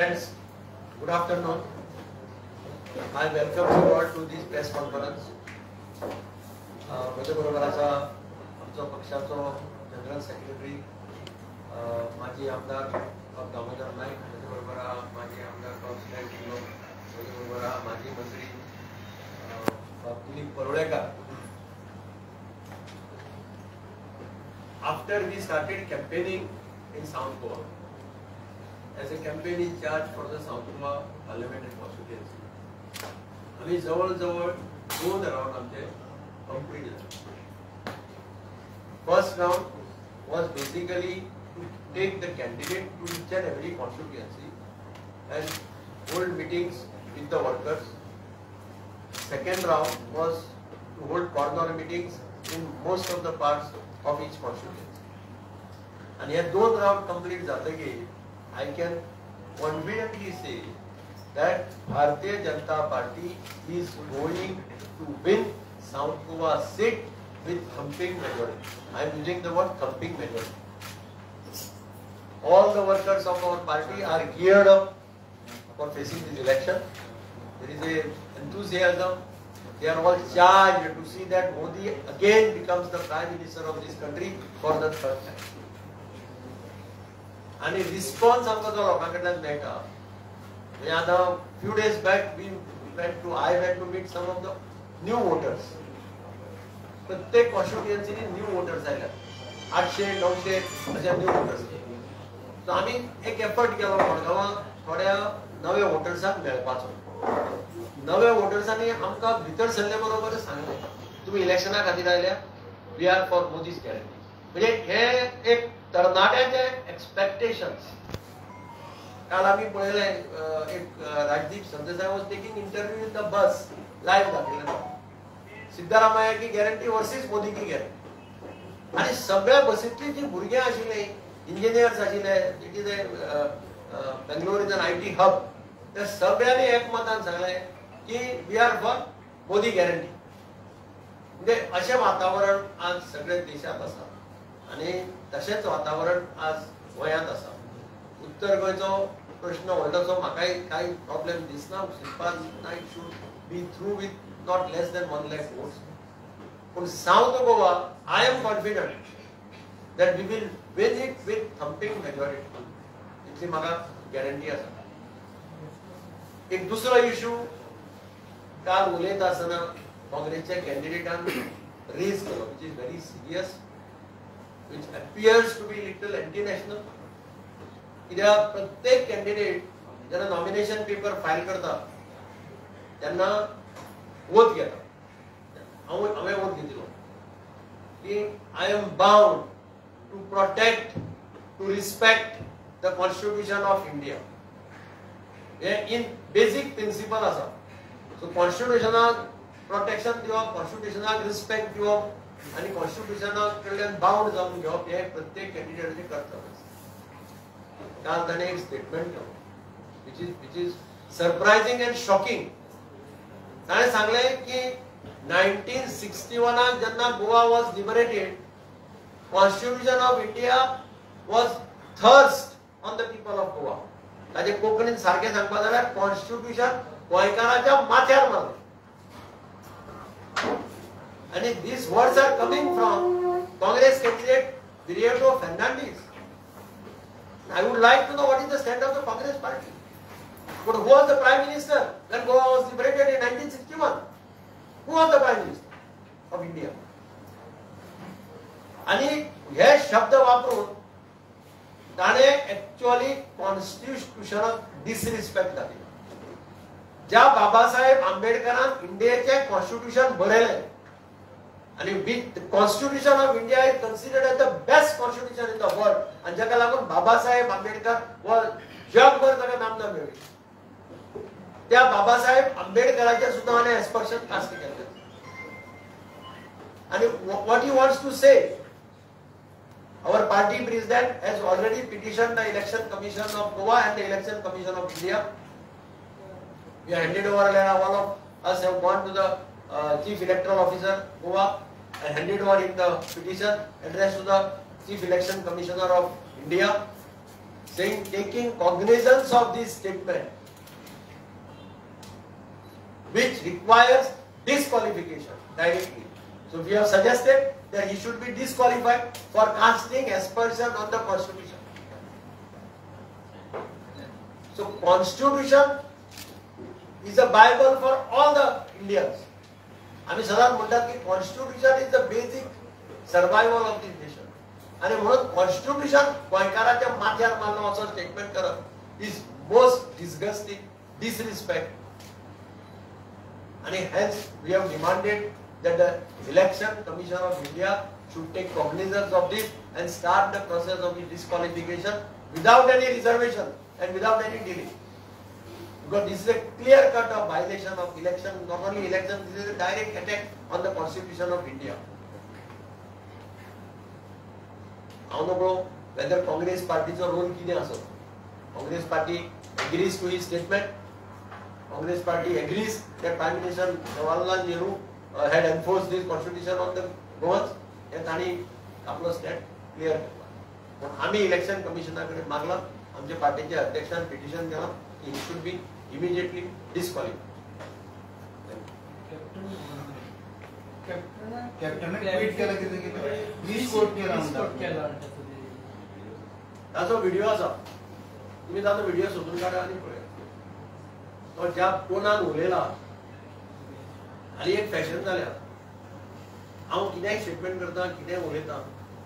Friends, good afternoon. I welcome you all to this press conference. माझ्या बरोबर आसा आमचो पक्षाचो जनरल सेक्रेटरी माजी आमदार दामोदर नाईक, माझ्या बरोबर माजी आमदार सुरेश किलो, माझ्या बरोबर माजी मंत्री Dilip परोळेकर. After we started campaigning in South Goa as a campaign in charge for the South Goa parliamentary constituency, आम्ही जवळ-जवळ 2 राउंड आमचे complete झाले. First round was basically to take the candidate to each and every constituency and hold meetings with the workers. Second round was to hold corner meetings in most of the parts of each constituency. And here 2 round complete जातकीर I can confidently say that Bharatiya Janata Party is going to win South Goa seat with thumping majority. I am using the word thumping majority. All the workers of our party are geared up for facing this election. There is a enthusiasm. They are all charged to see that Modi again becomes the Prime Minister of this country for the 3rd time. And a response आमकां जो लोकांकडल्यान मेळटा. म्हणजे आता few days back I went to meet some of the new voters. प्रत्येक कॉन्स्टिट्युएन्सीनी new voters आयल्यात. 800-900 अशे new voters. So आमी एक एफर्ट केलो मडगांवां थोड्या नव्या वोटर्सांक मेळपाचो. नव्या वोटर्सांनी आमकां भितर सरले बरोबर सांगलें तुम्ही इलेक्शना खातीर आयल्या, we are for Modi's guarantee. म्हणजे हे एक तरणाट्याचे एक्सपेक्टेशन्स. काल आम्ही पळयले एक Rajdeep Sardesai was taking interview in the bus, live दाखयलें. सिद्धरामय्या की गॅरंटी वर्सीस मोदी की गॅरंटी. आणि सगळ्या बसींतली जी भुरगे आशिल्ले, इंजिनियर्स आशिल्ले, it is a Bangalore is an IT hub, त्या सगळ्यांनी एकमतान सांगलें की we are for Modi guarantee. म्हणजे अशें वातावरण आज सगळे देशात आसा आणि तशेंच वातावरण आज गोंयांत आसा. उत्तर गोंयचो प्रश्न व्हडलोसो म्हाकाय कांय प्रॉब्लेम दिसना. Shripad Naik should be through with not less than 1 lakh votes. पूण south Goa I am confident that we will win it with thumping majority. इतली म्हाका गॅरंटी आसा. एक दुसरो इश्यू काल उलयता आसतना काँग्रेसच्या कॅन्डिडेटान रेज केलो, which is very serious, which appears to be little anti national. कित्याक प्रत्येक कॅन्डिडेट जेन्ना नॉमिनेशन पेपर फायल करता तेन्ना वोट घेता. हांवें वोट घेतिलो की I am bound to protect, to respect the constitution of India. हे इन बेसिक प्रिंसिपल आसा. सो कॉन्स्टिट्यूशनाक प्रोटेक्शन दिवप, कॉन्स्टिट्यूशनाक रिस्पेक्ट दिवप आनी कॉन्स्टिट्यूशनाक कडल्यान बाउंड जावन घेवप हे प्रत्येक कॅन्डिडेटाचें कर्तव्य आसा. काल ताणें एक स्टेटमेंट केलो which is surprising and shocking. ताणें सांगलें की 1961 जेन्ना Goa was liberated, constitution of India was thrust on the people of Goa. ताजे कोंकणीन सारकें सांगपाक जाल्यार कॉन्स्टिट्यूशन गोंयकाराच्या माथ्यार मारलें. आणि these words are coming from Congress candidate Viriato Fernandes. I would like to know what is the stand of the Congress party. But who was the Prime Minister when Goa was liberated in 1961? Who was the Prime Minister of India? आणि हे शब्द वापरून ताणे actually कॉन्स्टिट्यूशनाक disrespect दाखयला. ज्या Babasaheb आंबेडकरान इंडियेचे constitution बरयलें आणि constitution of India is considered as the best constitution in the world, आणि जाका लागून बाबासाहेब आंबेडकर व जगभर ताका नामना मेळ्ळी. त्या बाबासाहेब आंबेडकराचे सुद्धा हाणें एक्सपर्शन कास्ट केले. आणि what he wants to say, our party president has already petitioned the election commission of Goa and the election commission of India. We handed over, all of us have gone to the chief electoral officer Goa and handed over in the petition addressed to the chief election commissioner of India. saying taking cognizance of this statement which requires disqualification directly. So we have suggested that he should be disqualified for casting aspersion on the constitution. So constitution is a Bible for all the Indians. आम्ही सदाच म्हणतात की constitution is the basic survival of this nation. आणि म्हणून constitution गोंयकाराच्या माथ्यार मारलो असो स्टेटमेंट करप इज मोस्ट डिस्गस्टिंग, डिसरिस्पेक्ट. आणि hence we have demanded that the Election Commission of India should take cognizance of this and start the process of disqualification without any reservation and without any delay. Because this is a clear cut of violation of election, not only election, this is a direct attack on the Constitution of India. I don't know whether Congress party's role kide aso. Congress party agrees to his statement. Congress party agrees that Prime Minister Jawaharlal Nehru had enforced this constitution on the Goans, and ताणी आपलो stat clear केला. पण आम्ही election कमिशनाकडे मागला, आमच्या पार्टीच्या अध्यक्षान petition केला की he should be immediately disqualified. Captain tweet केला की मिसकोट केला. ताचो व्हिडिओ आसा, तुम्ही ताचो व्हिडिओ सोदून काडा आनी पळया. तो ज्या टोनान उलयला आणि एक फॅशन जाल्या. हांव कितेंय स्टेटमेंट करता, कितेंय उलयता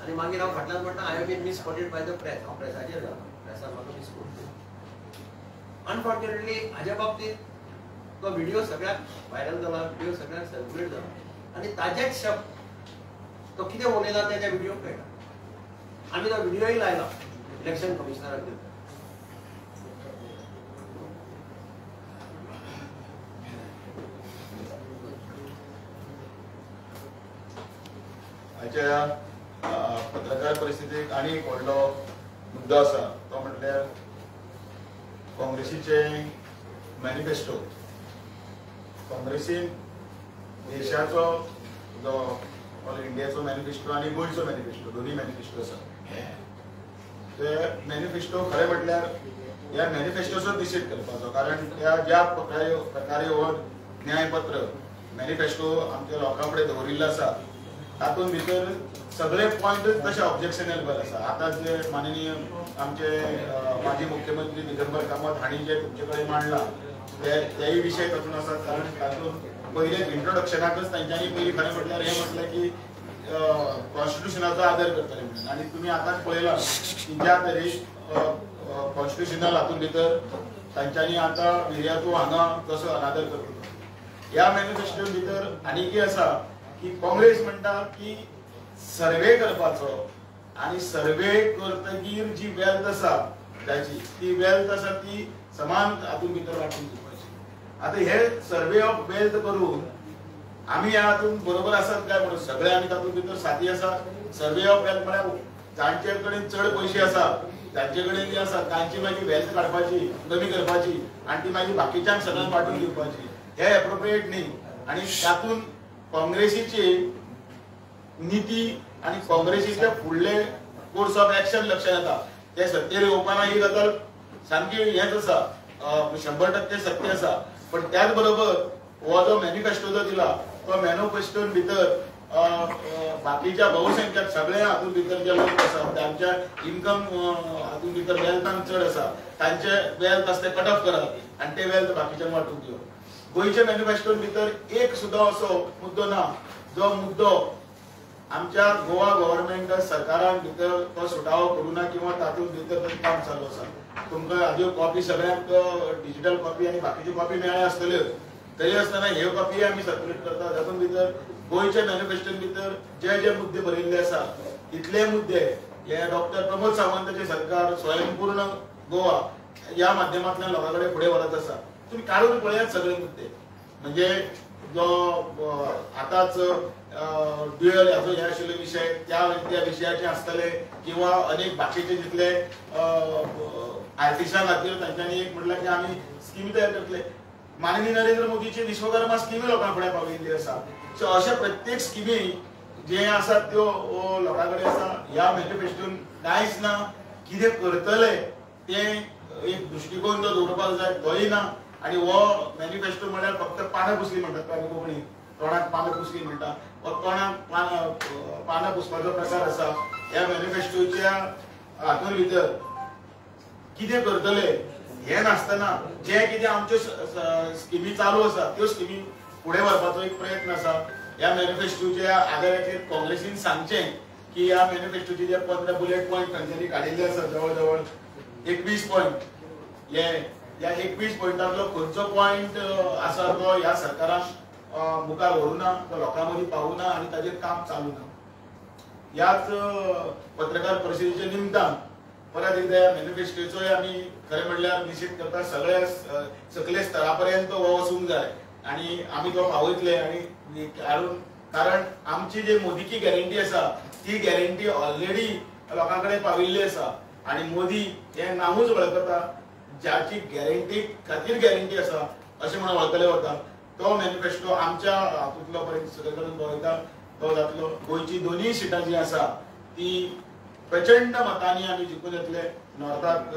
आनी मागीर हांव फाटल्यान म्हणटा I have been misquoted by the press. हांव प्रेसाचेर जाला, प्रेसान म्हाका मिसकोट केला. अनफॉर्च्युनेटली हाज्या बाबतींत तो व्हिडिओ सगळ्याक व्हायरल जाला, व्हिडिओ सगळ्याक सर्क्युलेट जाला आनी ताजेच शब्द तो कितें उलयला तेच्या व्हिडिओक कळटा. आमी तो व्हिडिओय लायला इलेक्शन कमिशनराक दिता. पत्रकार परिस्थितीक आनी एक व्हडलो मुद्दो आसा, तो म्हटल्यार काँग्रेसीचे मॅनिफेस्टो. काँग्रेसीन देशाचो जो ऑल इंडियाचो मॅनिफेस्टो आनी गोंयचो मॅनिफेस्टो, दोन्ही मॅनिफेस्टो आसा. ते मॅनिफेस्टो खरें म्हटल्यार ह्या मॅनिफेस्टोचो डिसीड करपाचो, कारण ज्या प्रकारे हो न्यायपत्र मॅनिफेस्टो आमच्या लोकां फुडें दवरिल्लो आसा तातूंत भितर सगळे पॉइंट तशे ऑब्जेक्शनेबल आसा. आतां जे माननीय आमचे माजी मुख्यमंत्री दिगंबर कामत हांणी जे तुमचे कडेन मांडला तेय विशय तातूंत आसात. कारण तातूंत पयले इंट्रोडक्शनाकच तांच्यांनी पयलीं खरें म्हटल्यार हें म्हटलें की कॉन्स्टिट्युशनाचो आदर करतले म्हणून. आनी तुमी आतांच पळयलां की ज्या तरेन कॉन्स्टिट्युशनल हातूंत भितर तांच्यांनी आतां विर्यातू हांगा कसो अनादर करतलो. ह्या मॅनिफेस्टोन भितर आनी कितें आसा की काँग्रेस म्हणटा की सर्वे करपाचो आनी सर्वे करतकीर जी वेल्थ आसा ताची ती वेल्थ आसा ती समान हातूंत भितर वांटून दिवपाची. आतां हे सर्वे ऑफ वेल्थ करून आमी ह्या हातूंत बरोबर आसात काय म्हणून सगळे आमी तातूंत भितर साथी आसा. सर्वे ऑफ वेल्थ म्हळ्यार जांचे कडेन चड पयशे आसा तांचे कडेन जे आसा तांची मागीर वेल्थ काडपाची, कमी करपाची आनी ती मागीर बाकीच्यांक सगळ्यांक वांटून दिवपाची. हे एप्रोप्रिएट न्ही. आनी तातूंत काँग्रेसीची नीती आणि काँग्रेसीचे फुडले कोर्स ऑफ एक्शन लक्षात येता. ते सत्तेर येवपाना ही गजाल सामकी हेच आसा, 100% सत्य आसा. पण त्याच बरोबर हो जो मॅनिफेस्टो जो दिला तो मॅनिफेस्टोन भितर बाकीच्या बहुसंख्याक सगळे हातूंत भितर जे लोक आसा तांच्या इन्कम हातूंत भितर वेल्थान चड आसा तांचे वेल्थ आसा ते कट ऑफ करप आनी ते वेल्थ बाकीच्यांक वांटून दिवप. गोंयच्या मॅनिफेस्टोन भितर एक सुद्दां असो मुद्दो ना जो मुद्दो आमच्या गोवा गव्हर्नमेंट सरकारान भितर तो सुटावो करूं ना किंवा तातूंत भितर काम चालू आसा. तुमकां हाज्यो कॉपी सगळ्यांक डिजिटल कॉपी आनी बाकीच्यो कॉपी मेळ्ळ्यो आसतल्यो. तरी आसतना ह्यो कॉपी आमी सर्क्युलेट करता. तातूंत भितर गोंयच्या मॅनिफेस्टोन भितर जे जे मुद्दे बरयल्ले आसा तितले मुद्दे हे डॉक्टर प्रमोद सावंताचे सरकार स्वयंपूर्ण गोवा ह्या माध्यमांतल्यान लोकां कडेन फुडें व्हरत आसा. तुम्ही काढून पळयात सगळे मुद्दे. म्हणजे जो आताच ड्युअल ह्याचो हे आशिल्ले विशय त्या विशयाचे आसतले किंवा अनेक बाकीचे जितले आर्टिस्टां खातीर तांच्यांनी एक म्हटल्यार की आमी स्कीम तयार करतले. माननीय नरेंद्र मोदीची विश्वकर्मा स्कीमी लोकां फुडें पावयिल्ली आसा. सो अशा प्रत्येक स्किमी जे आसात त्यो लोकां कडेन आसा. ह्या मॅनिफेस्टोन कांयच ना. कितें करतले ते एक दृष्टिकोन जो दवरपाक जाय तोय ना आणि हो मॅनिफेस्टो म्हळ्यार फक्त पानां पुसली म्हणटात आमी कोंकणी तोंडाक पानां पुसली म्हणटा हो तोंडाक पानां पुसपाचो प्रकार आसा. ह्या मॅनिफेस्टोच्या हातून भितर कितें करतले हे नासतना जे कितें आमच्यो स्किमी चालू आसा त्यो स्किमी फुडें व्हरपाचो एक प्रयत्न आसा. ह्या मॅनिफेस्टोच्या आदाराचेर काँग्रेसीन सांगचें की ह्या मॅनिफेस्टोचे जे 15 बुलेट पॉयंट तांच्यांनी काडिल्ले आसा जवळ जवळ 21 पॉयंट हे ह्या 21 पॉयंटांतलो खंयचो पॉयंट आसा तो ह्या सरकारान मुखार व्हरूना तो लोकां मदीं पावूना आनी ताजेर काम चालू ना. ह्याच पत्रकार परिशदेच्या निमतान परत एकदा ह्या मॅनिफेस्टोचोय आमी खरें म्हणल्यार निश्चित करता सगळ्या सकले स्तरा पर्यंत हो वचूंक जाय आणि आमी तो पावयतले आणि कारण आमची जी मोदीची गॅरंटी आसा ती गॅरंटी ऑलरेडी लोकां कडेन पाविल्ली आसा आणि मोदी हे नांवूच वळखता ज्याची गॅरंटी खातीर गॅरंटी आसा अशें म्हणून वळखले वता. तो मॅनिफेस्टो आमच्या हातूंतलो पर्यंत सगळे कडेन पावयता तो जातलो. गोंयची दोनूय सिटां जी आसा ती प्रचंड मतांनी आमी जिखून येतले. नॉर्थाक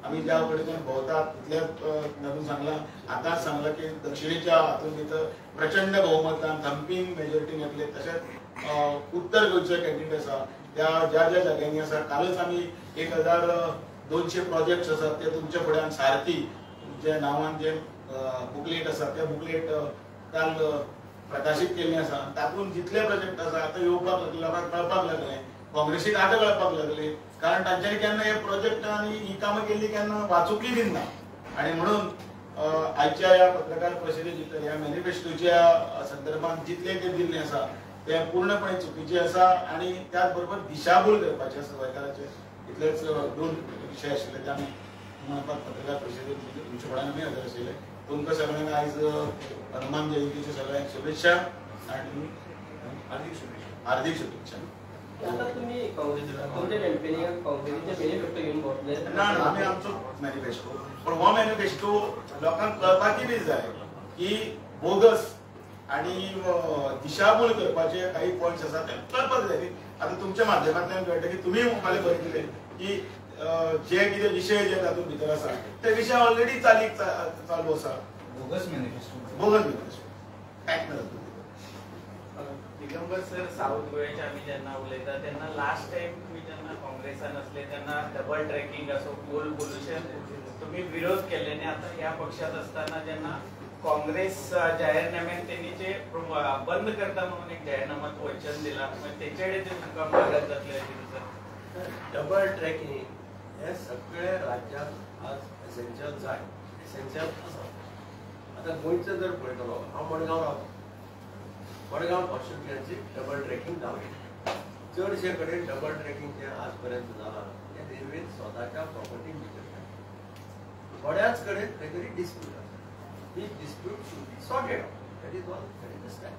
आमी ज्या कडेन भोंवतात तितल्याच तातूंत सांगलां आतांच सांगलां की दक्षिणेच्या हातूंत भितर प्रचंड भोवमतान थंपींग मेजॉरिटीन येतले. तशेंच उत्तर गोंयचो कॅन्डिडेट आसा त्या ज्या ज्या जाग्यांनी आसा कालच आमी 1200 प्रोजेक्ट्स आसात ते तुमच्या फुड्यान सारथी जे नांवान जे बुकलेट आसा ते बुकलेट काल प्रकाशीत केल्लें आसा. तातूंत जितले प्रोजेक्ट आसा आतां येवपाक लागले लोकांक कळपाक लागले काँग्रेसीक आतां कळपाक लागले कारण तांच्यांनी केन्ना हे प्रोजेक्ट आनी ही कामां केल्ली केन्ना वाचूंकय दिना. आणि म्हणून आयच्या ह्या पत्रकार परिशदे भितर ह्या मॅनिफेस्टोच्या संदर्भात जितले ते दिल्लें आसा ते पूर्णपणे चुकीचे आसा आणि त्याच बरोबर दिशाभूल करपाचे आसा सरकाराचे. इतलेच 2 विशय आशिल्ले ते आमी म्हणपाक पत्रकार परिशदेंत तुमचे फुड्यान आमी हजर आशिल्ले. तुमकां सगळ्यांक आयज हनुमान जयंतीच्यो सगळ्यांक शुभेच्छा आणि हार्दिक शुभेच्छा. आता तुम्ही तुमच्या कॅम्पेनिंगाक काँग्रेसीचे मॅनिफेस्टो घेऊन भोंवतले ना आमी आमचो मॅनिफेस्टो पण हो मॅनिफेस्टो लोकांक कळपाकय बी जाय की बोगस आणि दिशाभूल करपाचे काही पॉइंट्स आसा ते कळपाक जाय. आता तुमच्या माध्यमांतल्यान कळटा की तुमी म्हाका बरयतले की जे कितें विशय जे तातूंत भितर आसा ते विशय ऑलरेडी चालू आसा. बोगस मॅनिफेस्टो बोगस मॅनिफेस्टो कांयच ना. दिगंबर सर साऊथ गोव्याचे आम्ही जेन्ना उलयता तेन्ना लास्ट टाइम तुम्ही जेन्ना काँग्रेसान असले तेन्ना डबल ट्रॅकिंग असो कोल पोल्युशन तुम्ही विरोध केले आणि आता या पक्षात असताना जेन्ना काँग्रेस जाहीरनाम्यात त्यांनी जे बंद करता म्हणून एक जाहीरनाम्यात वचन दिला त्याच्याकडे ते तुमका मागत जातले सर. डबल ट्रॅकिंग हे सगळे राज्यात आज एसेन्शियल जाय एसेन्शियल आसा. आता गोंयचो जर पळयतलो हांव मडगांव रावता मडगांव कॉन्स्टिट्युएन्सी डबल ट्रॅकिंग जावं चडशे कडेन डबल ट्रॅकिंग जे आज पर्यंत जाला ते रेल्वेन स्वताच्या प्रॉपर्टी भितर थोड्याच कडेन खंय तरी डिस्प्यूट आसा. ही dispute should be sorted out. That is one understand.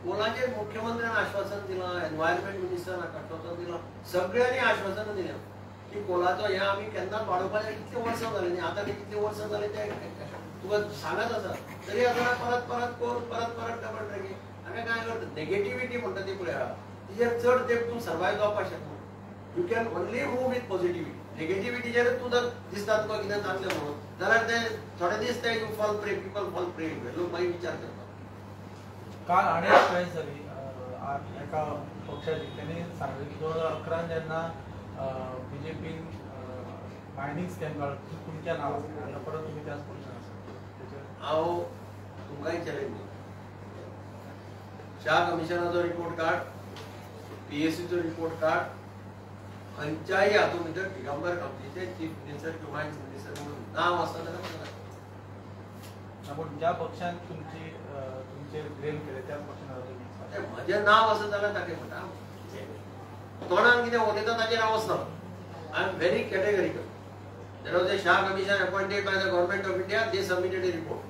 कोणाचे मुख्यमंत्र्यान आश्वासन दिलां एनवायरमेंट मिनिस्टरान आश्वासन दिलां सगळ्यांनी आश्वासन दिल्यां की कोलाचो हे आमी केन्नाच वाडोवपाचें. कितले वर्सां जालीं न्ही आतां कितले वर्सां जालीं ते तुका सांगत आसा तरी आतां परत कोर परत डबल ट्रॅकिंग. आमी काय करता नेगेटिविटी म्हणटा ती पळय तिजेर चड तेंप तूं सर्वायव जावपाक शकना. You can only move with positivity. नेगेटिविटीचेर तूं जर दिसता तुका कितें जातलें म्हणून जाल्यार ते थोडे दीस ते you fall prey people fall prey लोक मागीर विचार करता. काल आणि एक वेळ झाली एका पक्षाची त्यांनी सांगितलं की 2011 जेन्ना बीजेपीन मायनिंग स्कॅम काढला तुमच्या नावाचं परत तुम्ही त्याच पक्षान हांव तुमकांय challenge Shah कमिशनाचो report card पीएससीचो report card खंयच्याय हातूंत भितर दिगंबर कंपनीचे चीफ मिनिस्टर किंवा मायन्स मिनिस्टर म्हणून नांव आसा जाल्यार पण ज्या पक्षान तुमचे ब्लेम केले त्या पक्षान म्हजें नांव आसा जाल्यार ताका म्हणटा तोंडान कितें उलयता ताचेर हांव वचना. I am very categorical. There was a Shah Commission appointed by the government of India. They submitted a report,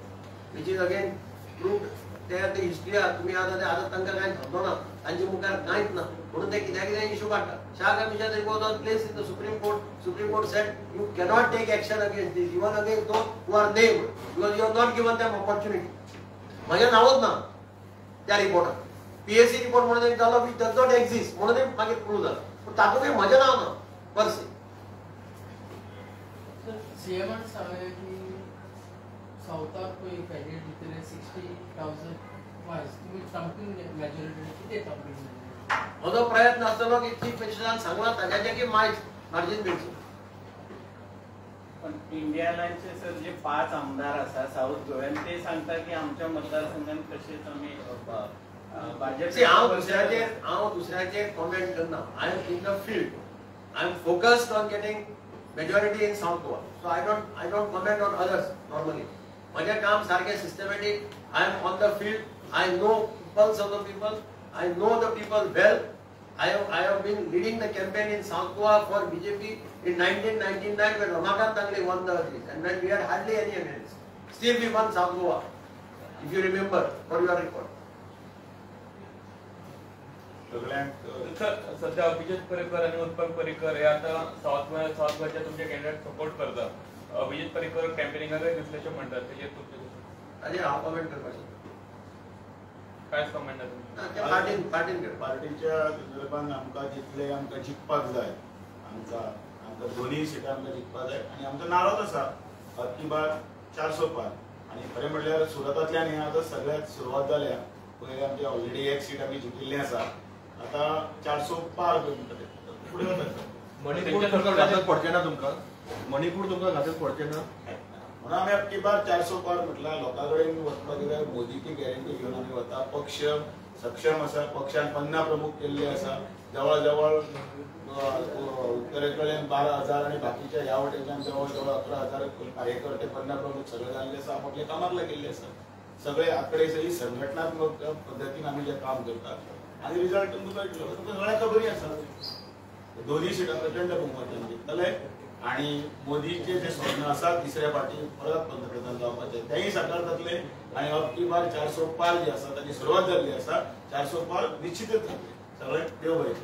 which is again proved. There the history तुम्ही आता तांकां कांय धरलो ना तांचे मुखार कांयच ना म्हणून ते कित्याक कितें इशू काडटा. Shah Commission report was placed in the Supreme Court. Supreme Court said you cannot take action against this, even against those who are named, because you have not given them opportunity. म्हजें नांवच ना त्या रिपोर्टान. PSC report म्हणून एक जालो which does not exist म्हणून मागीर prove जालो. पूण तातूंत म्हजें नांव ना परसे. सीएमआर सांगे की साउथाक कोई कैंडिडेट भितर 60,000 वायस तुम्ही ट्रम्पिंग मेजॉरिटी किती ट्रम्पिंग म्हजो प्रयत्न आसतलो की चीफ मिनिस्टरान सांगला ताच्याचे की मार्जिन मेळची. पण इंडिया लाईनचे सर जे 5 आमदार आसा साऊथ गोव्यान ते सांगता की आमच्या मतदारसंघात तसेच आम्ही भाजप हांव दुसऱ्याचेर कॉमेंट करना. I am in the field. I am focused on getting majority in South Goa. So I don't comment on others normally. म्हजें काम सारकें systematic. I am on the field. I know pulse of the people. I know the people well. I have been leading the campaign in South Goa for BJP in 1999 when Ramakant Tangle won the race and when we had hardly any MLAs. Still we won South Goa, if you remember, for your record. सध्या अभिजित पर्रिकर आणि उत्पल पर्रिकर हे आता south गोवाच्या तुमचे candidate support करतात. अभिजित पर्रिकर कॅम्पेनिंगाक दिसल्याचे म्हणतात. तेजेर तुमचे अरे हांव कमेंट करपाचें काय कमेंट पार्टीच्या संदर्भात आमकां जितले आमकां जिखपाक जाय आमकां दोनूय सिटां आमकां जिखपाक जाय आनी आमचो नारोच आसा की बार 400 पार. आनी खरें म्हणल्यार सुरतांतल्यान हें आतां सगळ्यात सुरवात जाल्या. पयलीं आमची ऑलरेडी एक सीट आमी जिखिल्ली आसा. आतां 400 पार फुडें वता. मणिपूर तुमकां घातक पडचें ना. मणिपूर तुमकां घातक पडचें ना म्हणून आमी अक्की बार 400 पार म्हटल्यार लोकां कडेन वचपाक कित्याक मोदीची गॅरंटी घेवन आमी वता. पक्ष सक्षम आसा. पक्षान 50 प्रमुख केल्ले आसा. जवळ जवळ उत्तरेकडल्यान 12,000 आनी बाकीच्या ह्या वटेच्यान जवळ जवळ 11,000 कार्यकर्ते 50 प्रमुख सगळे जाल्ले आसा. आपापले कामाक लागिल्ले आसा. सगळे आंकडे सगळी संघटनात्मक पद्दतीन आमी जें काम करतात आनी रिजल्ट तुमकां कळटलो. तुमकां सगळ्यांक खबरी आसा दोनूय सिटां प्रचंड बहुमतान जिखतले. आणि मोदीचे जे स्वप्न आसा तिसऱ्या फावटी परत पंतप्रधान जावपाचे तेही साकार जातले. आणि अबकी बार 400 पार जी आसा ताची सुरवात जाल्ली आसा. 400 पार निश्चितच जातले. सगळे देव बरें.